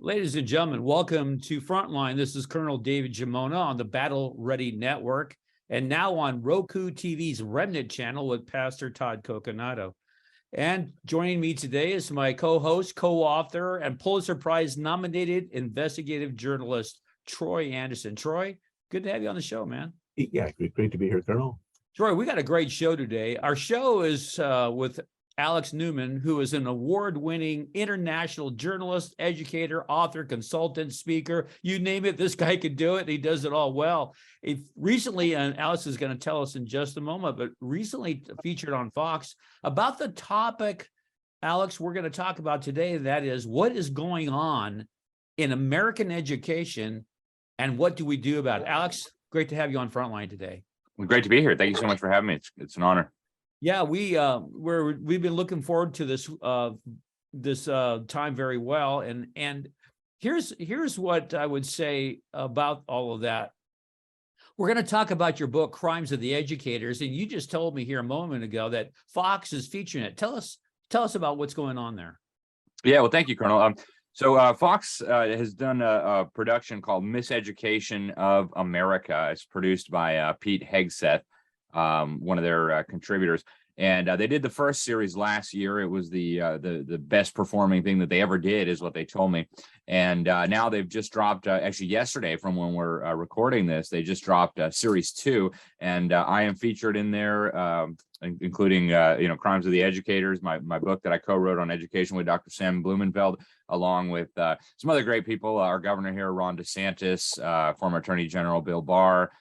Ladies and gentlemen, welcome to Frontline. This is Colonel David Giammona on the Battle Ready Network and now on Roku TV's Remnant channel with Pastor Todd Coconato. And joining me today is my co-host, co-author, and Pulitzer Prize nominated investigative journalist, Troy Anderson. Troy, good to have you on the show, man. Yeah, great to be here, Colonel. Troy, we got a great show today. Our show is with Alex Newman, who is an award-winning international journalist, educator, author, consultant, speaker. You name it, this guy could do it. He does it all well. Recently, and Alex is going to tell us in just a moment, but recently featured on Fox about the topic, Alex, we're going to talk about today. That is, what is going on in American education and what do we do about it? Alex, great to have you on Frontline today. Well, great to be here. Thank you so much for having me. It's an honor. Yeah, we've been looking forward to this time very well, and here's what I would say about all of that. We're going to talk about your book, Crimes of the Educators, and you just told me here a moment ago that Fox is featuring it. Tell us about what's going on there. Yeah, well, thank you, Colonel. So Fox has done a production called Miseducation of America. It's produced by Pete Hegseth, one of their contributors, and they did the first series last year. It was the best performing thing that they ever did, is what they told me. And now they've just dropped, actually yesterday, from when we're recording this, they just dropped series 2, and I am featured in there, including Crimes of the Educators, my book that I co-wrote on education with Dr. Sam Blumenfeld, along with some other great people. Our governor here, Ron DeSantis, former Attorney General Bill Barr,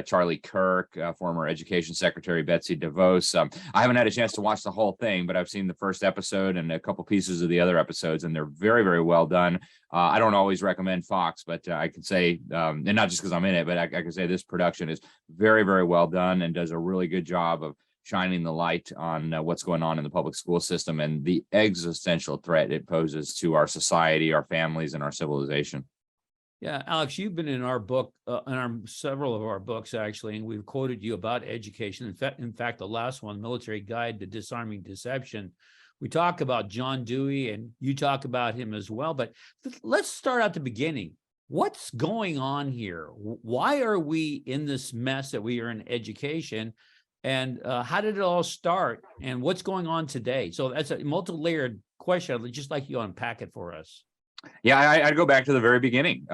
Charlie Kirk, former Education Secretary Betsy DeVos. I haven't had a chance to watch the whole thing, but I've seen the first episode and a couple pieces of the other episodes, and they're very, very well done. I don't always recommend Fox, but I can say, and not just because I'm in it, but I can say this production is very, very well done and does a really good job of shining the light on what's going on in the public school system and the existential threat it poses to our society, our families, and our civilization. Yeah, Alex, you've been in our book, several of our books, actually, and we've quoted you about education. In fact, the last one, Military Guide to Disarming Deception, we talk about John Dewey, and you talk about him as well. But let's start at the beginning. What's going on here? Why are we in this mess that we are in education? And how did it all start? And what's going on today? So that's a multi-layered question. I'd just like you to unpack it for us. Yeah, I'd go back to the very beginning.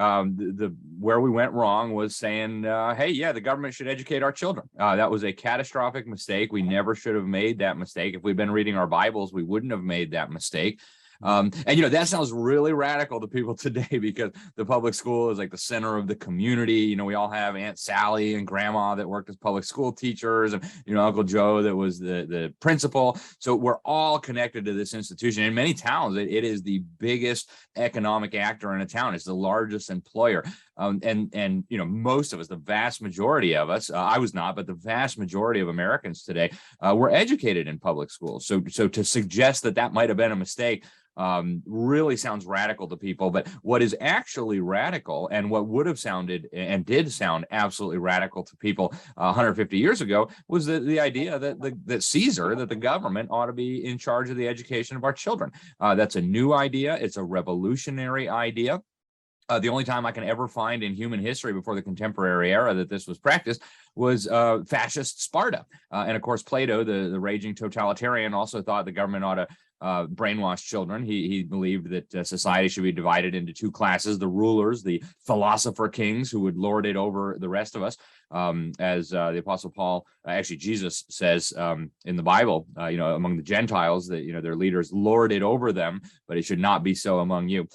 Where we went wrong was saying, hey, yeah, the government should educate our children. That was a catastrophic mistake. We never should have made that mistake. If we'd been reading our Bibles, we wouldn't have made that mistake. And that sounds really radical to people today, because the public school is like the center of the community. We all have Aunt Sally and Grandma that worked as public school teachers, and Uncle Joe that was the principal. So we're all connected to this institution. In many towns, it is the biggest economic actor in a town. It's the largest employer. And most of us, the vast majority of us, I was not, but the vast majority of Americans today were educated in public schools. So to suggest that might have been a mistake really sounds radical to people. But what is actually radical, and what would have sounded and did sound absolutely radical to people 150 years ago, was the idea that Caesar, that the government ought to be in charge of the education of our children. That's a new idea. It's a revolutionary idea. The only time I can ever find in human history before the contemporary era that this was practiced was fascist Sparta. And of course, Plato, the raging totalitarian, also thought the government ought to brainwash children. He believed that society should be divided into two classes: the rulers, the philosopher kings, who would lord it over the rest of us. As the Apostle Paul, actually Jesus says in the Bible, among the Gentiles, that their leaders lord it over them, but it should not be so among you.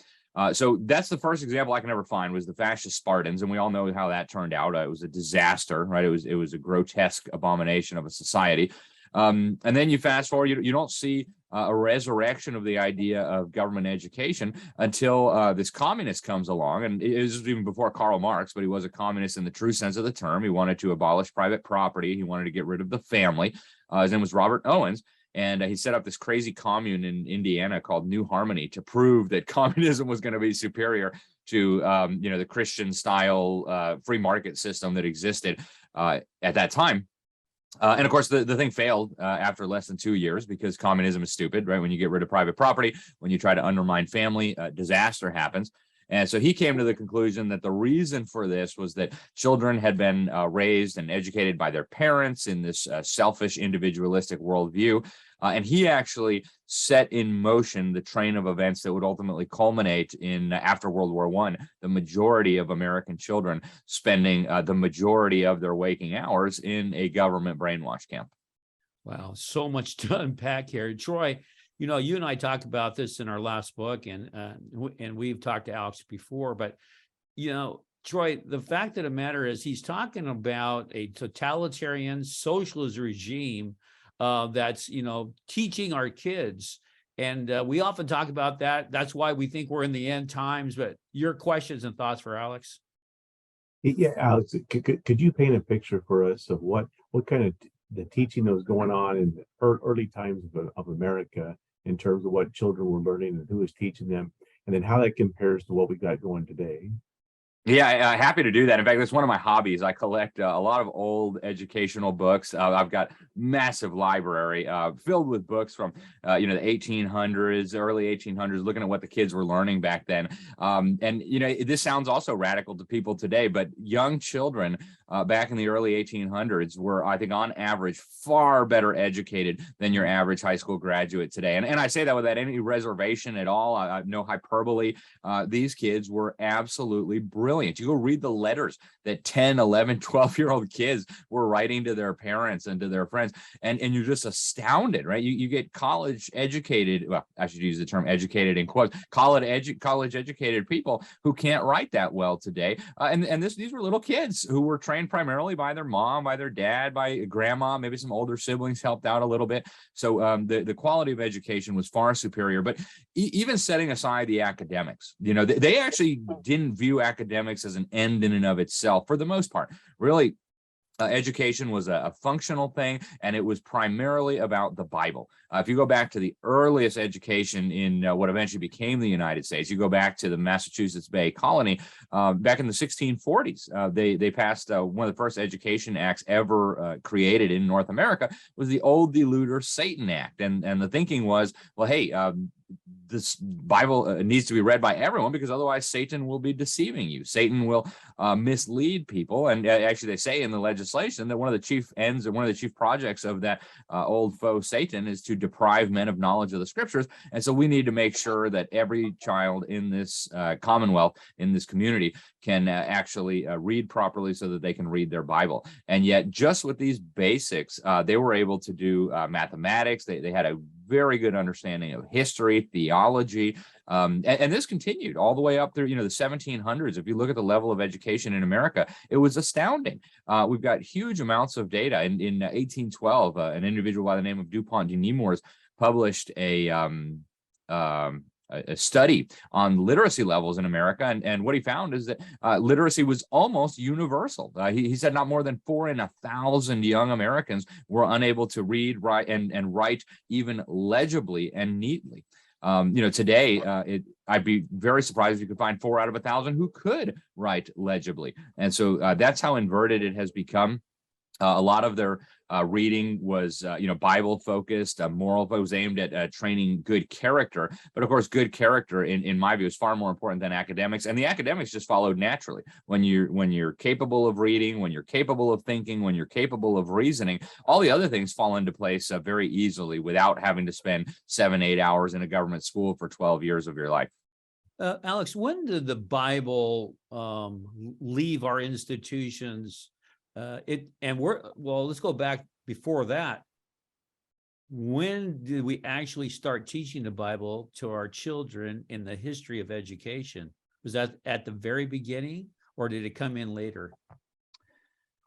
So that's the first example I can ever find, was the fascist Spartans, and we all know how that turned out. It was a disaster, right? It was a grotesque abomination of a society. And then you fast forward, you don't see a resurrection of the idea of government education until this communist comes along. And it was even before Karl Marx, but he was a communist in the true sense of the term. He wanted to abolish private property. He wanted to get rid of the family. His name was Robert Owens. And he set up this crazy commune in Indiana called New Harmony to prove that communism was going to be superior to, the Christian style free market system that existed at that time. And of course, the thing failed after less than 2 years, because communism is stupid, right? When you get rid of private property, when you try to undermine family, disaster happens. And so he came to the conclusion that the reason for this was that children had been raised and educated by their parents in this selfish, individualistic worldview. And he actually set in motion the train of events that would ultimately culminate in, after World War I, the majority of American children spending the majority of their waking hours in a government brainwash camp. Wow, so much to unpack here. Troy, you know, you and I talked about this in our last book, and we've talked to Alex before, but, you know, Troy, the fact of the matter is he's talking about a totalitarian socialist regime that's, you know, teaching our kids. And we often talk about that. That's why we think we're in the end times. But your questions and thoughts for Alex? Yeah, Alex, could you paint a picture for us of what kind of the teaching that was going on in the early times of America in terms of what children were learning and who was teaching them, and then how that compares to what we got going today? Yeah, happy to do that. In fact, that's one of my hobbies. I collect a lot of old educational books. I've got massive library filled with books from, you know, the 1800s, early 1800s, looking at what the kids were learning back then. And, you know, this sounds also radical to people today, but young children back in the early 1800s were, I think, on average, far better educated than your average high school graduate today. And I say that without any reservation at all. I have no hyperbole. These kids were absolutely brilliant. You go read the letters that 10, 11, 12-year-old kids were writing to their parents and to their friends. And you're just astounded, right? You get college educated, well, I should use the term educated in quotes, college educated people who can't write that well today. And these were little kids who were trained primarily by their mom, by their dad, by grandma, maybe some older siblings helped out a little bit. So the quality of education was far superior. But even setting aside the academics, you know, they actually didn't view academics as an end in and of itself for the most part. Really, education was a functional thing, and it was primarily about the Bible. If you go back to the earliest education in what eventually became the United States, you go back to the Massachusetts Bay Colony, back in the 1640s, they passed one of the first education acts ever created in North America was the Old Deluder Satan Act. And the thinking was, well, hey, this Bible needs to be read by everyone because otherwise Satan will be deceiving you. Satan will mislead people. And actually they say in the legislation that one of the chief ends and one of the chief projects of that old foe Satan is to deprive men of knowledge of the scriptures. And so we need to make sure that every child in this commonwealth, in this community, can actually read properly so that they can read their Bible. And yet just with these basics, they were able to do mathematics. They had a very good understanding of history, theology, and this continued all the way up through, you know, the 1700s. If you look at the level of education in America, it was astounding. We've got huge amounts of data. In 1812, an individual by the name of DuPont de Nemours published a study on literacy levels in America. And what he found is that literacy was almost universal. He said not more than 4 in 1,000 young Americans were unable to read, write, and write even legibly and neatly. You know, today, I'd be very surprised if you could find 4 out of 1,000 who could write legibly. And so that's how inverted it has become. A lot of their reading was, you know, Bible focused, moral focus, aimed at training good character. But of course, good character, in my view, is far more important than academics. And the academics just followed naturally. When you're capable of reading, when you're capable of thinking, when you're capable of reasoning, all the other things fall into place very easily without having to spend 7-8 hours in a government school for 12 years of your life. Alex, when did the Bible leave our institutions? Let's go back before that. When did we actually start teaching the Bible to our children in the history of education? Was that at the very beginning, or did it come in later?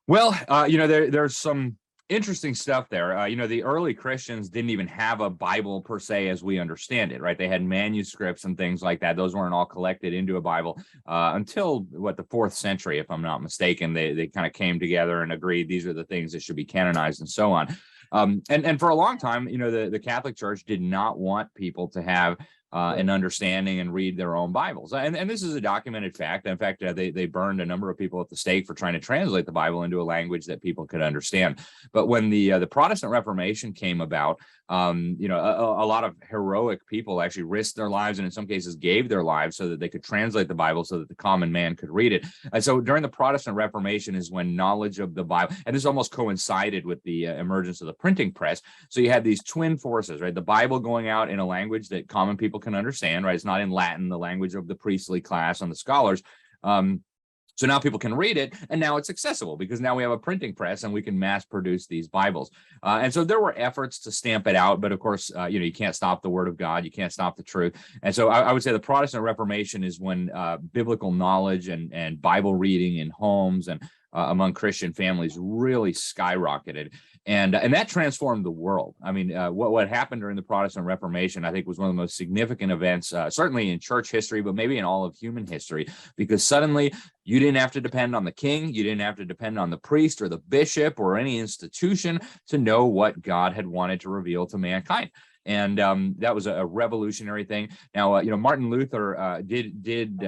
Well, you know, there's some interesting stuff there. You know, the early Christians didn't even have a Bible per se as we understand it, right? They had manuscripts and things like that. Those weren't all collected into a Bible until the 4th century, if I'm not mistaken. They kind of came together and agreed these are the things that should be canonized and so on. And for a long time, you know, the Catholic Church did not want people to have and understanding and read their own Bibles. And this is a documented fact. In fact, they burned a number of people at the stake for trying to translate the Bible into a language that people could understand. But when the Protestant Reformation came about, a lot of heroic people actually risked their lives and in some cases gave their lives so that they could translate the Bible so that the common man could read it. And so during the Protestant Reformation is when knowledge of the Bible, and this almost coincided with the emergence of the printing press. So you had these twin forces, right? The Bible going out in a language that common people can understand, right? It's not in Latin, the language of the priestly class and the scholars. So now people can read it, and now it's accessible because now we have a printing press and we can mass produce these Bibles. And so there were efforts to stamp it out, but of course, you can't stop the word of God. You can't stop the truth. And so I would say the Protestant Reformation is when biblical knowledge and Bible reading in homes and among Christian families really skyrocketed. And that transformed the world. I mean, what happened during the Protestant Reformation, I think, was one of the most significant events, certainly in church history, but maybe in all of human history, because suddenly you didn't have to depend on the king. You didn't have to depend on the priest or the bishop or any institution to know what God had wanted to reveal to mankind. And that was a revolutionary thing. Now, Martin Luther did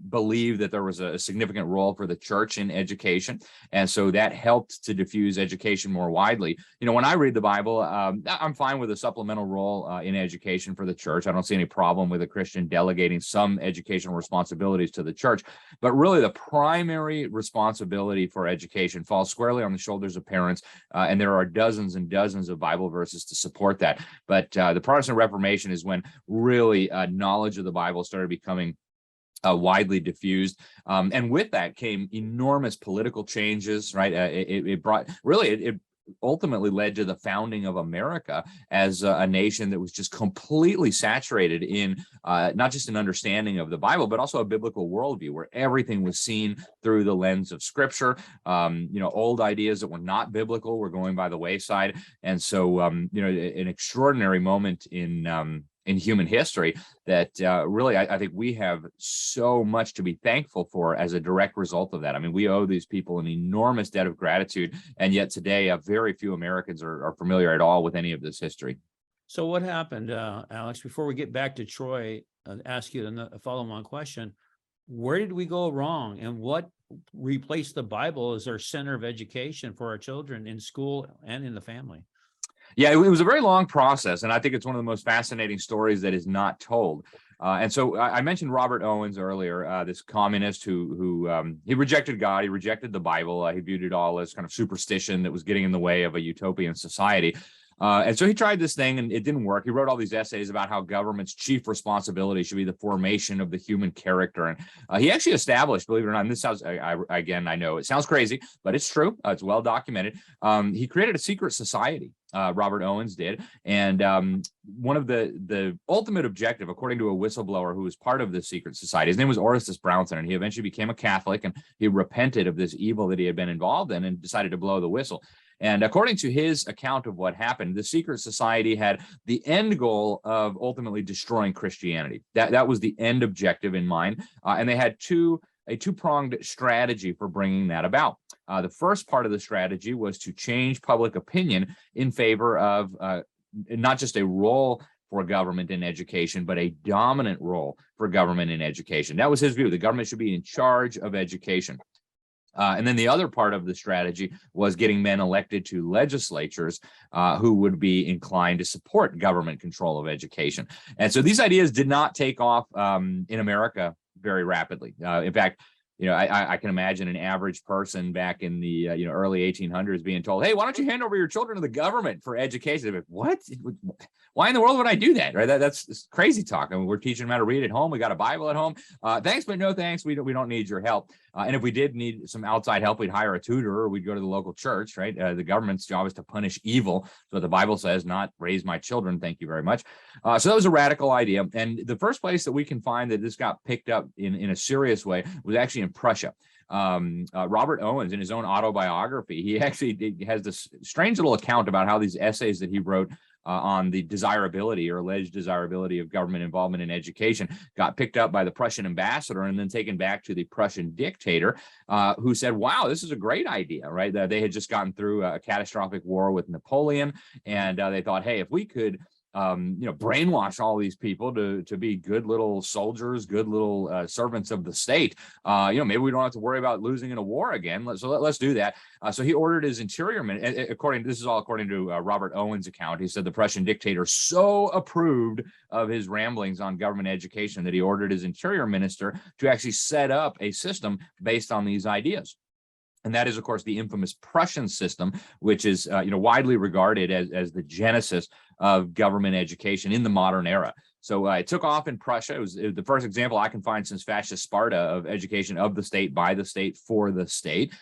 believe that there was a significant role for the church in education. And so that helped to diffuse education more widely. When I read the Bible, I'm fine with a supplemental role in education for the church. I don't see any problem with a Christian delegating some educational responsibilities to the church. But really, the primary responsibility for education falls squarely on the shoulders of parents. And there are dozens and dozens of Bible verses to support that. But the Protestant Reformation is when really knowledge of the Bible started becoming widely diffused. And with that came enormous political changes, right? It ultimately led to the founding of America as a nation that was just completely saturated in not just an understanding of the Bible, but also a biblical worldview where everything was seen through the lens of Scripture. Old ideas that were not biblical were going by the wayside. And so, an extraordinary moment in human history that really, I think we have so much to be thankful for as a direct result of that. I mean, we owe these people an enormous debt of gratitude, and yet today, very few Americans are familiar at all with any of this history. So what happened, Alex, before we get back to Troy, ask you a follow-on question, where did we go wrong and what replaced the Bible as our center of education for our children in school and in the family? Yeah, it was a very long process, and I think it's one of the most fascinating stories that is not told. And so I mentioned Robert Owens earlier, this communist who he rejected God, he rejected the Bible, he viewed it all as kind of superstition that was getting in the way of a utopian society. And so he tried this thing and it didn't work. He wrote all these essays about how government's chief responsibility should be the formation of the human character. And he actually established, believe it or not, and this sounds, I know it sounds crazy, but it's true. It's well documented. He created a secret society. Robert Owens did. And one of the ultimate objective, according to a whistleblower who was part of the secret society, his name was Orestes Brownson, and he eventually became a Catholic, and he repented of this evil that he had been involved in and decided to blow the whistle. And according to his account of what happened, the secret society had the end goal of ultimately destroying Christianity. That was the end objective in mind. And they had a two-pronged strategy for bringing that about. The first part of the strategy was to change public opinion in favor of not just a role for government in education, but a dominant role for government in education. That was his view. The government should be in charge of education. And then the other part of the strategy was getting men elected to legislatures who would be inclined to support government control of education. And so these ideas did not take off in America very rapidly. In fact, I can imagine an average person back in the early 1800s being told, "Hey, why don't you hand over your children to the government for education?" Like, what? Why in the world would I do that? Right? That's crazy talk. I mean, we're teaching them how to read at home. We got a Bible at home. Thanks, but no thanks. We don't need your help. And if we did need some outside help, we'd hire a tutor or we'd go to the local church. Right? The government's job is to punish evil. So the Bible says, not raise my children. Thank you very much. So that was a radical idea. And the first place that we can find that this got picked up in a serious way was actually in Prussia. Robert Owens, in his own autobiography, he actually has this strange little account about how these essays that he wrote on the desirability or alleged desirability of government involvement in education got picked up by the Prussian ambassador and then taken back to the Prussian dictator, who said, "Wow, this is a great idea," right? They had just gotten through a catastrophic war with Napoleon, and they thought, hey, if we could brainwash all these people to be good little soldiers, good little servants of the state. Maybe we don't have to worry about losing in a war again. Let's do that. So he ordered his interior minister. This is all according to Robert Owen's account. He said the Prussian dictator so approved of his ramblings on government education that he ordered his interior minister to actually set up a system based on these ideas. And that is, of course, the infamous Prussian system, which is widely regarded as the genesis of government education in the modern era. So it took off in Prussia. It was the first example I can find since fascist Sparta of education of the state, by the state, for the state.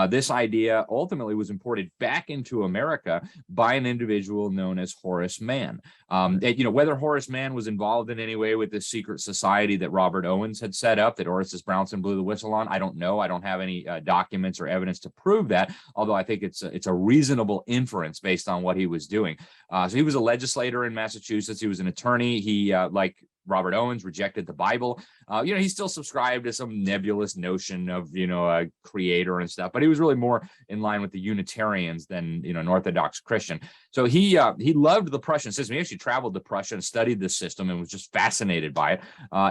This idea ultimately was imported back into America by an individual known as Horace Mann. Whether Horace Mann was involved in any way with this secret society that Robert Owens had set up, that Orsis Brownson blew the whistle on, I don't know. I don't have any documents or evidence to prove that, although I think it's a reasonable inference based on what he was doing. So he was a legislator in Massachusetts. He was an attorney. He, like Robert Owens, rejected the Bible. He still subscribed to some nebulous notion of, a creator and stuff, but he was really more in line with the Unitarians than, an Orthodox Christian. So he loved the Prussian system. He actually traveled to Prussia and studied the system and was just fascinated by it,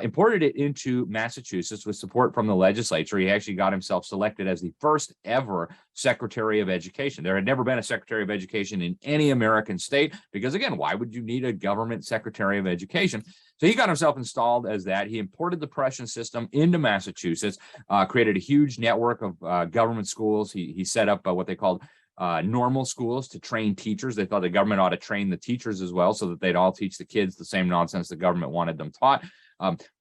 imported it into Massachusetts with support from the legislature. He actually got himself selected as the first ever Secretary of Education. There had never been a Secretary of Education in any American state because, again, why would you need a government Secretary of Education? So he got himself installed as that. He imported the Prussian system into Massachusetts, created a huge network of government schools. He set up what they called normal schools to train teachers. They thought the government ought to train the teachers as well so that they'd all teach the kids the same nonsense the government wanted them taught.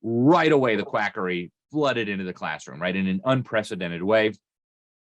Right away, the quackery flooded into the classroom, right, in an unprecedented way.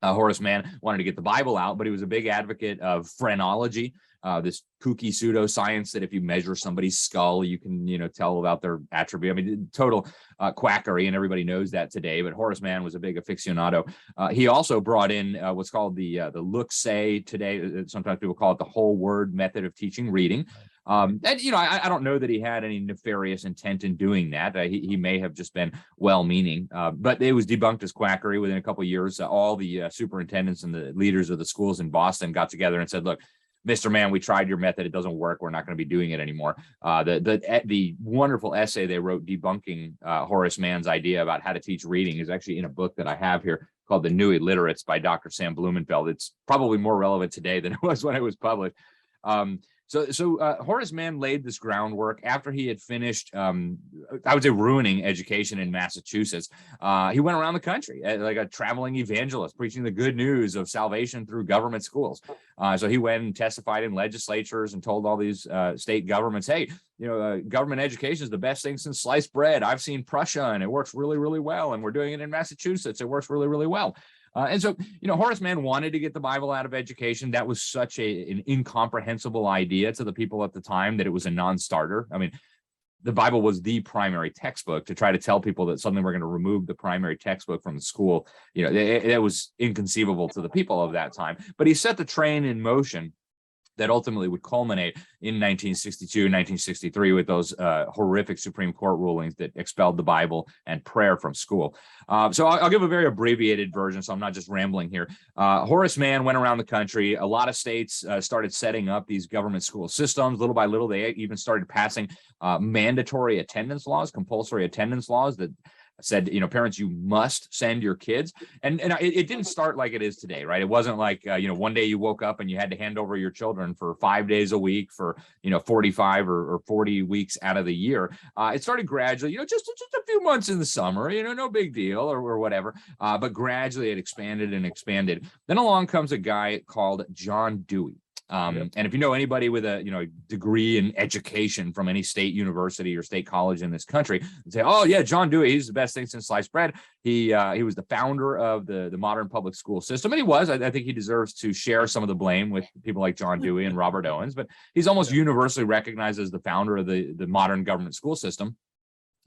Horace Mann wanted to get the Bible out, but he was a big advocate of phrenology, this kooky pseudoscience that if you measure somebody's skull, you can, tell about their attribute. I mean, total quackery, and everybody knows that today. But Horace Mann was a big aficionado. He also brought in what's called the look-say today. Sometimes people call it the whole word method of teaching reading. I don't know that he had any nefarious intent in doing that. He may have just been well-meaning, but it was debunked as quackery within a couple of years. All the superintendents and the leaders of the schools in Boston got together and said, look, Mr. Mann, we tried your method. It doesn't work. We're not going to be doing it anymore. The wonderful essay they wrote debunking Horace Mann's idea about how to teach reading is actually in a book that I have here called The New Illiterates by Dr. Sam Blumenfeld. It's probably more relevant today than it was when it was published. So Horace Mann laid this groundwork after he had finished, I would say, ruining education in Massachusetts. He went around the country like a traveling evangelist, preaching the good news of salvation through government schools. So he went and testified in legislatures and told all these state governments, hey, government education is the best thing since sliced bread. I've seen Prussia and it works really, really well. And we're doing it in Massachusetts. It works really, really well. And so, Horace Mann wanted to get the Bible out of education. That was such an incomprehensible idea to the people at the time that it was a non-starter. I mean, the Bible was the primary textbook. To try to tell people that suddenly we're going to remove the primary textbook from the school, it was inconceivable to the people of that time. But he set the train in motion that ultimately would culminate in 1962, 1963 with those horrific Supreme Court rulings that expelled the Bible and prayer from school. So I'll give a very abbreviated version, so I'm not just rambling here. Horace Mann went around the country. A lot of states started setting up these government school systems. Little by little, they even started passing mandatory attendance laws, compulsory attendance laws that said, parents, you must send your kids. And it didn't start like it is today, right? It wasn't like, one day you woke up and you had to hand over your children for 5 days a week for, 45 or 40 weeks out of the year. It started gradually, just a few months in the summer, no big deal or whatever. But gradually it expanded and expanded. Then along comes a guy called John Dewey. And if you know anybody with a degree in education from any state university or state college in this country, and say, oh yeah, John Dewey, he's the best thing since sliced bread. He was the founder of the modern public school system, and he was. I think he deserves to share some of the blame with people like John Dewey and Robert Owens, but he's almost universally recognized as the founder of the modern government school system.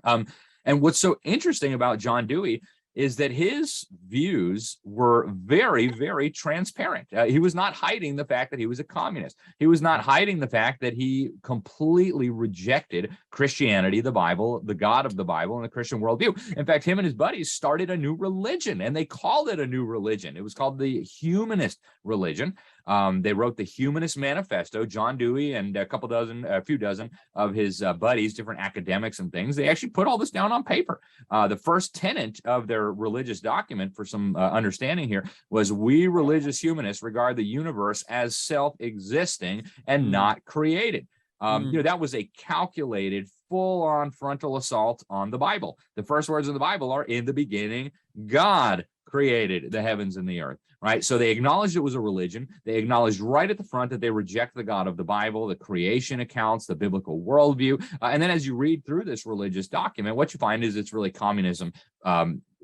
And what's so interesting about John Dewey is that his views were very, very transparent. He was not hiding the fact that he was a communist. He was not hiding the fact that he completely rejected Christianity, the Bible, the God of the Bible, and the Christian worldview. In fact, him and his buddies started a new religion, and they called it a new religion. It was called the humanist religion. They wrote the Humanist Manifesto. John Dewey and a few dozen of his buddies, different academics and things, they actually put all this down on paper. The first tenet of their religious document, for some understanding here, was we religious humanists regard the universe as self-existing and not created. That was a calculated, full-on frontal assault on the Bible. The first words of the Bible are, in the beginning, God created the heavens and the earth, right? So they acknowledged it was a religion. They acknowledged right at the front that they reject the God of the Bible, the creation accounts, the biblical worldview. And then as you read through this religious document, what you find is it's really communism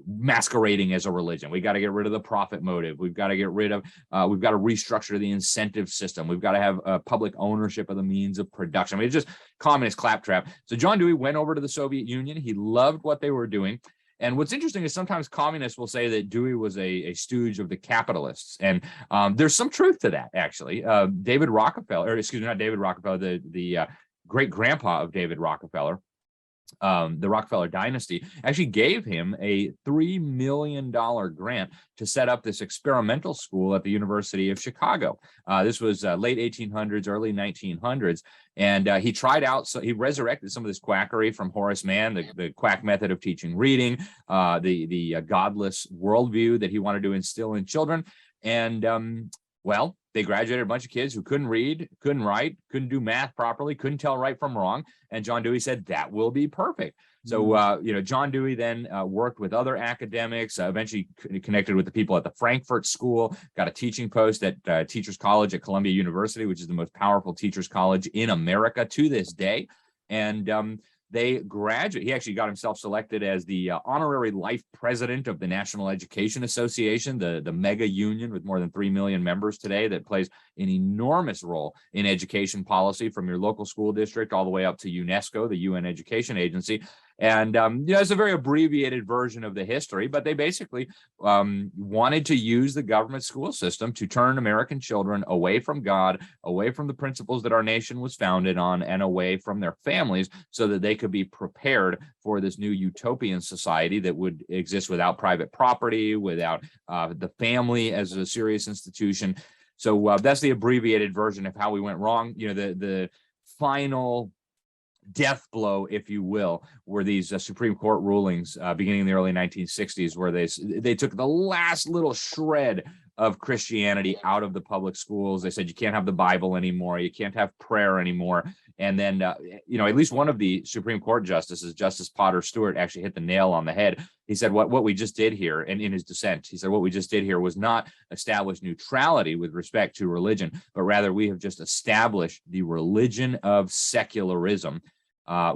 masquerading as a religion. We got to get rid of the profit motive. We've got to get rid of, we've got to restructure the incentive system. We've got to have public ownership of the means of production. I mean, it's just communist claptrap. So John Dewey went over to the Soviet Union. He loved what they were doing. And what's interesting is sometimes communists will say that Dewey was a stooge of the capitalists. And there's some truth to that, actually. David Rockefeller, or excuse me, not David Rockefeller, the great grandpa of David Rockefeller, the Rockefeller dynasty, actually gave him a $3 million grant to set up this experimental school at the University of Chicago. This was late 1800s, early 1900s. And he tried out, so he resurrected some of this quackery from Horace Mann, the quack method of teaching reading, the godless worldview that he wanted to instill in children. And well, they graduated a bunch of kids who couldn't read, couldn't write, couldn't do math properly, couldn't tell right from wrong. And John Dewey said, that will be perfect. So, John Dewey then worked with other academics, eventually connected with the people at the Frankfurt School, got a teaching post at Teachers College at Columbia University, which is the most powerful teachers college in America to this day. And they graduate. He actually got himself selected as the honorary life president of the National Education Association, the mega union with more than 3 million members today that plays an enormous role in education policy from your local school district all the way up to UNESCO, the UN Education Agency. And it's a very abbreviated version of the history, but they basically wanted to use the government school system to turn American children away from God, away from the principles that our nation was founded on, and away from their families so that they could be prepared for this new utopian society that would exist without private property, without the family as a serious institution. So that's the abbreviated version of how we went wrong. The final death blow, if you will, were these Supreme Court rulings beginning in the early 1960s, where they took the last little shred of Christianity out of the public schools. They said you can't have the Bible anymore, you can't have prayer anymore. And then, at least one of the Supreme Court justices, Justice Potter Stewart, actually hit the nail on the head. He said, what we just did here, and in his dissent, he said, what we just did here was not establish neutrality with respect to religion, but rather we have just established the religion of secularism,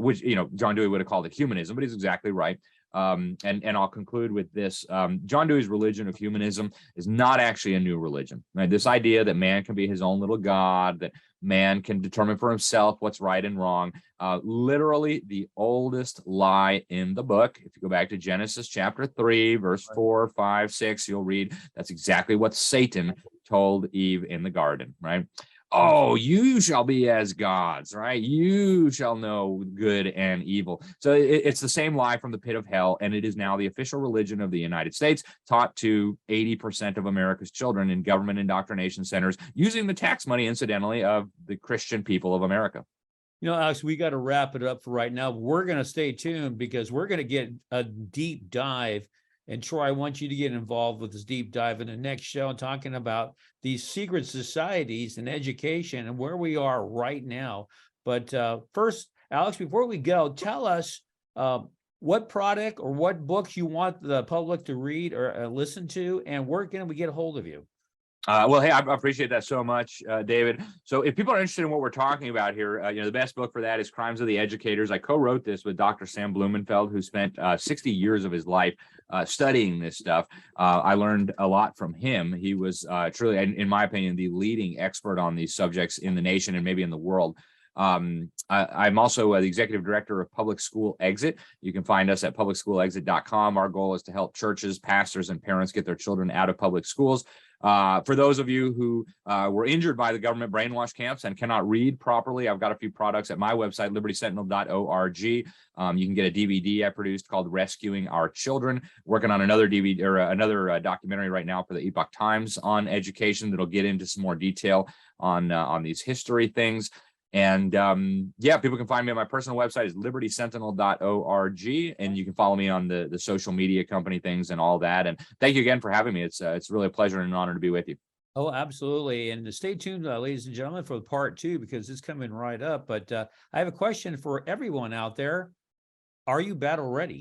which, John Dewey would have called it humanism, but he's exactly right. And I'll conclude with this. John Dewey's religion of humanism is not actually a new religion, right? This idea that man can be his own little God, that man can determine for himself what's right and wrong. Literally the oldest lie in the book. If you go back to Genesis chapter 3, verse 4, 5, 6, you'll read that's exactly what Satan told Eve in the garden, right? Oh, you shall be as gods, right? You shall know good and evil. So it's the same lie from the pit of hell, and it is now the official religion of the United States, taught to 80% of America's children in government indoctrination centers, using the tax money, incidentally, of the Christian people of America. Alex, we got to wrap it up for right now. We're going to stay tuned because we're going to get a deep dive. And Troy, I want you to get involved with this deep dive in the next show, talking about these secret societies and education and where we are right now. But first, Alex, before we go, tell us what product or what books you want the public to read or listen to, and where can we get a hold of you? Well, hey, I appreciate that so much, David. So if people are interested in what we're talking about here, the best book for that is Crimes of the Educators. I co-wrote this with Dr. Sam Blumenfeld, who spent 60 years of his life studying this stuff. I learned a lot from him. He was truly, in my opinion, the leading expert on these subjects in the nation and maybe in the world. I'm also the executive director of Public School Exit. You can find us at publicschoolexit.com. Our goal is to help churches, pastors, and parents get their children out of public schools. For those of you who were injured by the government brainwash camps and cannot read properly, I've got a few products at my website, libertysentinel.org. You can get a DVD I produced called Rescuing Our Children. Working on another DVD or another documentary right now for the Epoch Times on education that'll get into some more detail on these history things. And people can find me on my personal website is libertysentinel.org, and you can follow me on the social media company things and all that. And thank you again for having me. It's really a pleasure and an honor to be with you. Oh, absolutely. And stay tuned, ladies and gentlemen, for part 2, because it's coming right up. But I have a question for everyone out there. Are you battle ready?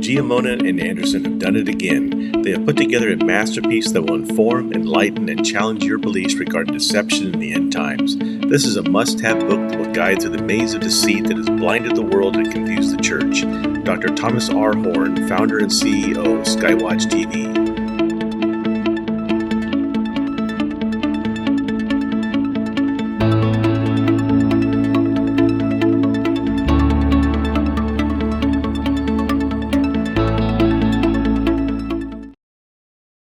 Giammona and Anderson have done it again. They have put together a masterpiece that will inform, enlighten, and challenge your beliefs regarding deception in the end times. This is a must-have book that will guide through the maze of deceit that has blinded the world and confused the church. Dr. Thomas R. Horn, founder and CEO of Skywatch TV.